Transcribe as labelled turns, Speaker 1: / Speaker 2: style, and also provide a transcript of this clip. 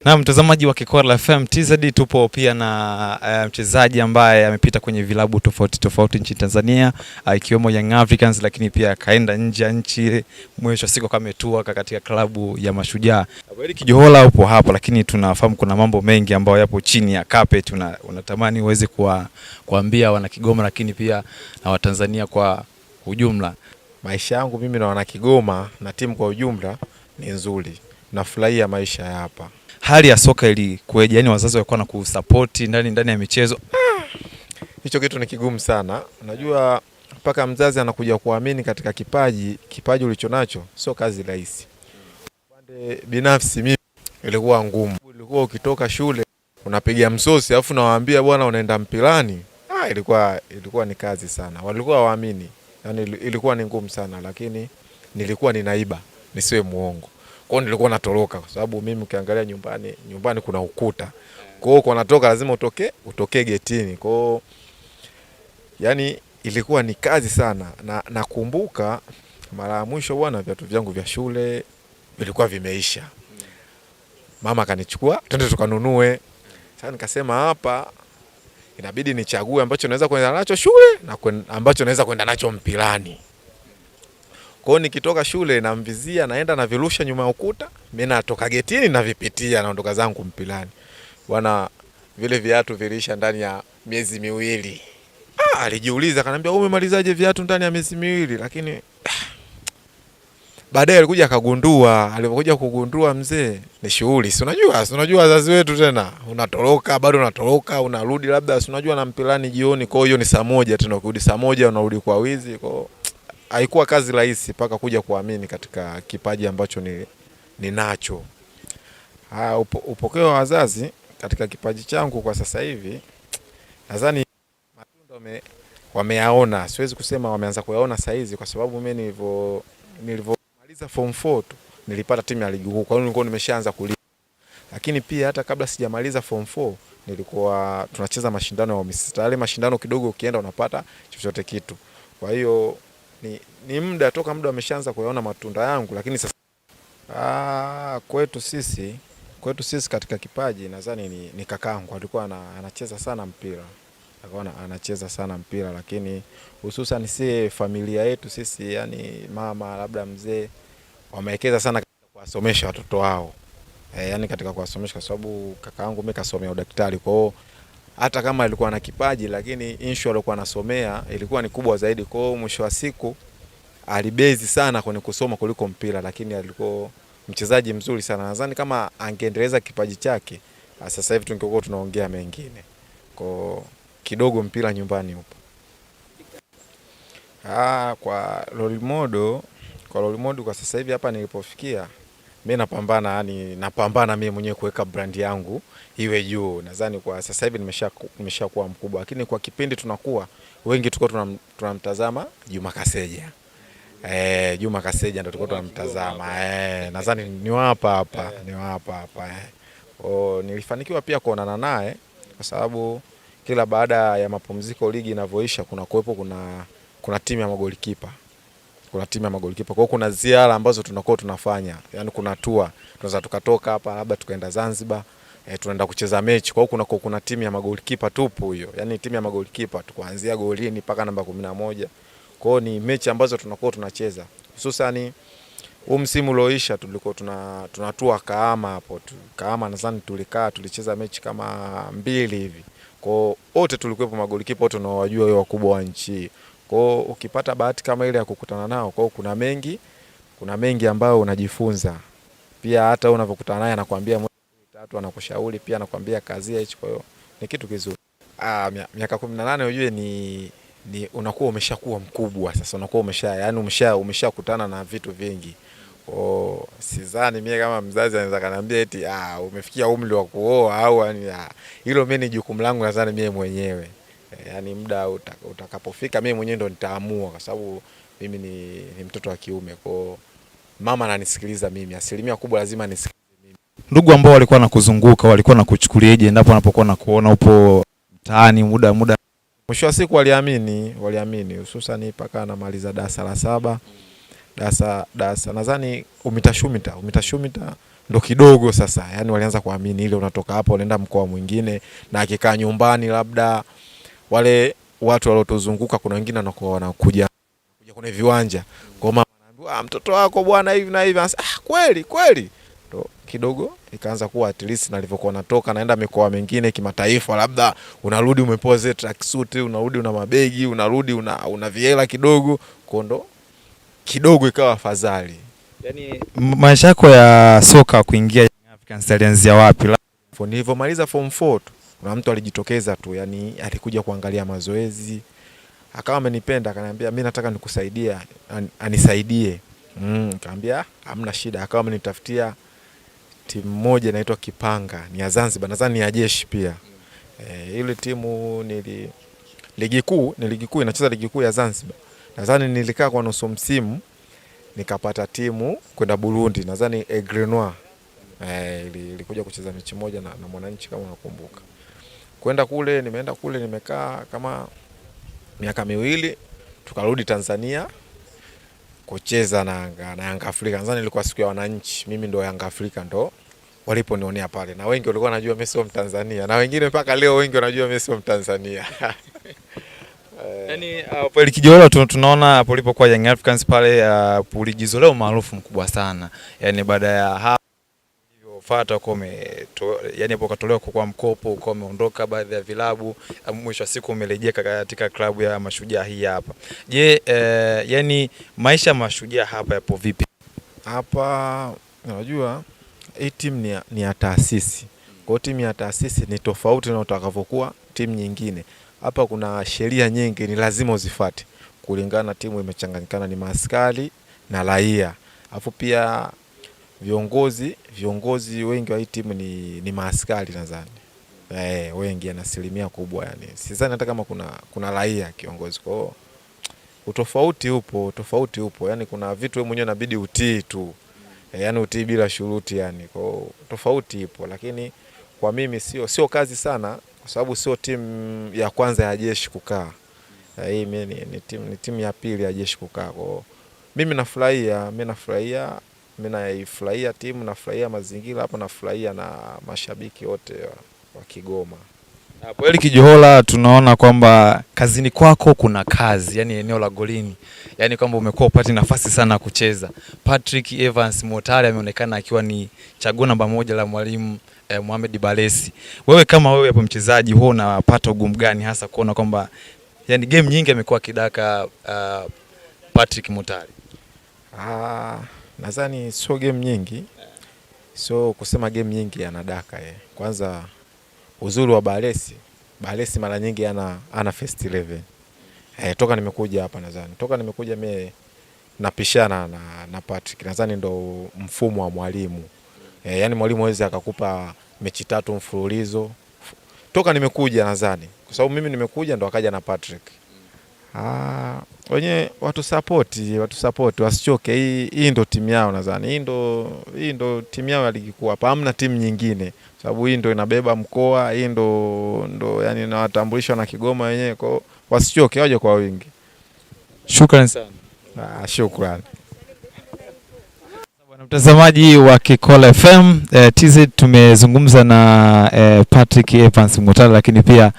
Speaker 1: Na mtazamaji wa Kikola FM TZD, tupo pia na mchezaji ambaye amepita kwenye vilabu tofauti nchini Tanzania, ikiwemo Young Africans, lakini pia kaenda nje ya nchi, mwisho siku kama ametua katika klabu ya Mashujaa. Eric Johola upo hapo, lakini tunafahamu kuna mambo mengi ambayo yapo chini ya carpet. Unatamani uweze kuambia wana Kigoma, lakini pia na Watanzania kwa ujumla.
Speaker 2: Maisha yangu mimi na wana Kigoma na timu kwa ujumla ni nzuri. Nafurahia maisha hapa.
Speaker 1: Hali ya soka ilikuwaje? Yaani wazazi walikuwa na kusupport ndani ya michezo?
Speaker 2: Hicho kitu ni kigumu sana. Unajua mpaka mzazi anakuja kuamini katika kipaji ulichonacho, sio kazi rahisi. Upande binafsi mimi ilikuwa ngumu. Ilikuwa ukitoka shule unapiga msosi alafu nawaambia bwana unaenda mpilani. Ilikuwa ni kazi sana. Walikuwa waamini. Yaani ilikuwa ni ngumu sana, lakini nilikuwa ninaiba, nisiwe muongo. Kwa hiyo nilikuwa natoroka kwa sababu mimi ukiangalia nyumbani kuna ukuta. Kwa hiyo kwa natoka lazima utoke getini. Kwa hiyo yani ilikuwa ni kazi sana. Na nakumbuka mara ya mwisho bwana viatu vyangu vya shule vilikuwa vimeisha. Mama akanichukua, twende tukanunue. Sasa nikasema hapa inabidi nichague ambacho naweza kwenda nacho shule na ambacho naweza kwenda nacho mpilani. Kwa hiyo nikitoka shule na mvizia naenda na virusha nyuma ya ukuta, mimi natoka getini na vipitia naondoka zangu mpilani. Bwana vile viatu vilisha ndani ya miezi miwili. Alijiuliza akaniambia umemalizaje viatu ndani ya miezi miwili? Lakini baadaye alikuja akagundua, alipokuja kugundua mzee ni shughuli. Si unajua wazazi wetu tena. Unatoroka, unarudi labda si unajua na mpilani jioni. Kwa hiyo ni saa moja tena ukirudi saa moja unarudi kwa wizi. Kwa haikuwa kazi rahisi mpaka kuja kuamini katika kipaji ambacho ninacho. Upokeo wa wazazi katika kipaji changu kwa sasa hivi nadhani matunda wameyaona. Siwezi kusema wameanza kuyaona saa hizi kwa sababu mimi nilivyomaliza form 4 tu nilipata timu ya ligi kuu. Kwa hiyo nilikuwa nimeshaanza kulipa. Lakini pia hata kabla sijamaliza form 4 nilikuwa tunacheza mashindano ya UMISETA. Yale mashindano kidogo ukienda unapata chochote kitu. Kwa hiyo ni muda toka muda wameshaanza kuyaona matunda yangu, lakini sasa kwetu sisi katika kipaji nadhani ni kakangu alikuwa anacheza sana mpira. Anacheza sana mpira, lakini hususan si familia yetu sisi, yani mama labda mzee wamewekeza sana katika kuwasomesha watoto wao. Yani katika kuwasomesha kwa sababu kakaangu mimi kasomea udaktari. Kwa hiyo hata kama alikuwa na kipaji lakini issue alikuwa anasomea ilikuwa ni kubwa zaidi. Kwa hiyo mwisho wa siku alibezi sana kwenye kusoma kuliko mpira, lakini alikuwa mchezaji mzuri sana. Nadhani kama angeendeleza kipaji chake sasa hivi tungekuwa tunaongea mengine. Kwa kidogo mpira nyumbani upo. Kwa role model kwa sasa hivi hapa nilipofikia mimi napambana mimi mwenyewe kuweka brand yangu iwe juu. Nadhani kwa sasa hivi nimeshakuwa mkubwa, lakini kwa kipindi tunakuwa wengi tulikuwa tunamtazama Juma Kaseja. Juma Kaseja ndio tulikuwa tunamtazama. Nadhani ni hapa. Nilifanikiwa pia kuonana naye kwa sababu kila baada ya mapumziko ligi inavyoisha kuna timu ya magolikipa. Kuna timu ya magolikipa. Kwa hiyo kuna ziara ambazo tunakuwa tunafanya. Yaani kuna tour. Tunaweza tukatoka hapa labda tukaenda Zanzibar, tunaenda kucheza mechi. Kwa hiyo kuna timu ya magolikipa tupo hiyo. Yaani timu ya magolikipa kuanzia golini mpaka namba 11. Kwa hiyo ni mechi ambazo tunakuwa tunacheza. Hususan huu msimu ulioisha tulikuwa tunatua Kahama hapo. Kahama nadhani tulicheza mechi kama 2 hivi. Kwa hiyo wote tulikuwepo magolikipa wote tunawajua wao wakubwa wa nchi. Kwa hiyo ukipata bahati kama ile ya kukutana nao, kwa hiyo kuna mengi ambayo unajifunza. Pia hata unapokutana naye anakuambia moja tatu, anakushauri pia anakuambia kazi hicho. Kwa hiyo ni kitu kizuri. Miaka 18 unajue ni unakuwa umeshakuwa mkubwa sasa, unakuwa umeshakutana na vitu vingi. Sidhani mimi kama mzazi anaweza kaniambia eti umefikia umri wa kuoa au yani hilo mimi ni jukumu langu nadhani mimi mwenyewe. Yani muda utakapofika mimi mwenyewe ndo nitaamua kwa sababu mimi ni mtoto wa kiume. Kwa mama ananisikiliza mimi, asilimia kubwa lazima nisikilize mimi.
Speaker 1: Ndugu ambao walikuwa nakuzunguka walikuwa nakuchukuliaje endapo wanapokuwa nakuona upo mtaani muda?
Speaker 2: Mwisho wa siku waliamini hususan mpaka anamaliza darasa la 7. Darasa nadhani UMITASHUMITA ndo kidogo sasa, yani walianza kuamini ile unatoka hapa unaenda mkoa mwingine, na akikaa nyumbani labda wale watu waliotuzunguka kuna wengine wanakuja kwenye viwanja, kwa mama anaambiwa mtoto wako bwana hivi na hivi, kweli ndo kidogo ikaanza kuwa at least nilivyokuwa natoka naenda mikoa mingine kimataifa, labda unarudi umepoa zile tracksuit, unarudi una mabegi, unarudi una viela kidogo, kondo kidogo ikawa afadhali.
Speaker 1: Yani maisha yako ya soka kuingia Young Africans alianzia wapi?
Speaker 2: Nilivyomaliza form 4 tu kuna mtu alijitokeza tu, yani alikuja kuangalia mazoezi, akawa amenipenda, akaniambia mimi nataka nikusaidia, anisaidie. Nikamwambia hamna shida. Akawa amenitafutia timu moja inaitwa Kipanga, ni ya Zanzibar, nadhani ni ya jeshi pia. Ile timu ligi kuu inacheza ligi kuu ya Zanzibar. Nadhani nilikaa kwa nusu msimu nikapata timu kwenda Burundi, nadhani Aigle Noir. Ilikuja kucheza mechi moja na Mwananchi kama unakumbuka. Nimeenda kule nimekaa kama miaka 2, tukarudi Tanzania kucheza na Yanga Afrika. Nadhani ilikuwa siku ya wananchi, mimi ndo Yanga Afrika ndo waliponionea pale, na wengi walikuwa wanajua mimi sio Mtanzania, na wengine mpaka leo wengi wanajua mimi sio Mtanzania.
Speaker 1: Yani pale Kijola tunaona polipokuwa Young Africans pale ulijizolea maarufu mkubwa sana. Yani baada ya hapo ilivyofuata yani hapo katolewa kwa mkopo, uko umeondoka baadhi ya vilabu, mwisho wa siku umerejea katika klabu ya Mashujaa hii hapa. Je, yani maisha ya Mashujaa hapa yapo vipi?
Speaker 2: Hapa unajua hii timu ni ya taasisi. Kwa timu ya taasisi ni tofauti na utakavyokuwa timu nyingine. Hapa kuna sheria nyingi ni lazima uzifuate kulingana na timu imechanganyikana, ni maaskari na raia. Alafu pia viongozi wengi wa hii timu ni maaskari nadhani. Wengi na asilimia kubwa, yani sidhani hata kama kuna raia kiongozi. Kwa utofauti upo, yani kuna vitu wewe mwenyewe inabidi utii tu. Yani utii bila shuruti, yani kwa tofauti ipo, lakini kwa mimi sio kazi sana, kwa sababu sio timu ya kwanza ya jeshi kukaa. Hii mimi ni timu ya pili ya jeshi kukaa. Kwa mimi naifurahia timu, nafurahia mazingira hapa, nafurahia na mashabiki wote wa Kigoma.
Speaker 1: Hapo Kijola tunaona kwamba kazini kwako kuna kazi, yani eneo la golini. Yani kwamba umekuwa upati nafasi sana kucheza. Patrick Evans Motale ameonekana akiwa ni chaguo namba 1 la mwalimu Mohamed Balesi. Wewe kama wewe hapo mchezaji, huo unapata ugumu gani hasa kuona kwamba yani game nyingi amekuwa kidaka Patrick Motale?
Speaker 2: Nadhani sio game nyingi. So kusema game nyingi anadaka Kwanza uzuri wa Balesi mara nyingi ana first 11. Toka nimekuja hapa mimi napishana na Patrick. Nadhani ndo mfumo wa mwalimu. Yani mwalimu hawezi akakupa mechi 3 mfululizo. Toka nimekuja nadhani. Kwa sababu mimi nimekuja ndo akaja na Patrick. Wenye watu support wasichoke. Hii ndo timu yao nadhani. Hii ndo timu yao ya ligi kuu hapa. Hamna timu nyingine. Sababu hii ndo inabeba mkoa, hii ndo yani inawatambulishwa na Kigoma wenyewe. Kwa wasichoke, waje kwa wingi.
Speaker 1: Shukrani sana.
Speaker 2: Shukrani.
Speaker 1: Mtazamaji wa Kikola FM, TZ tumezungumza na Patrick Evans Motale, lakini pia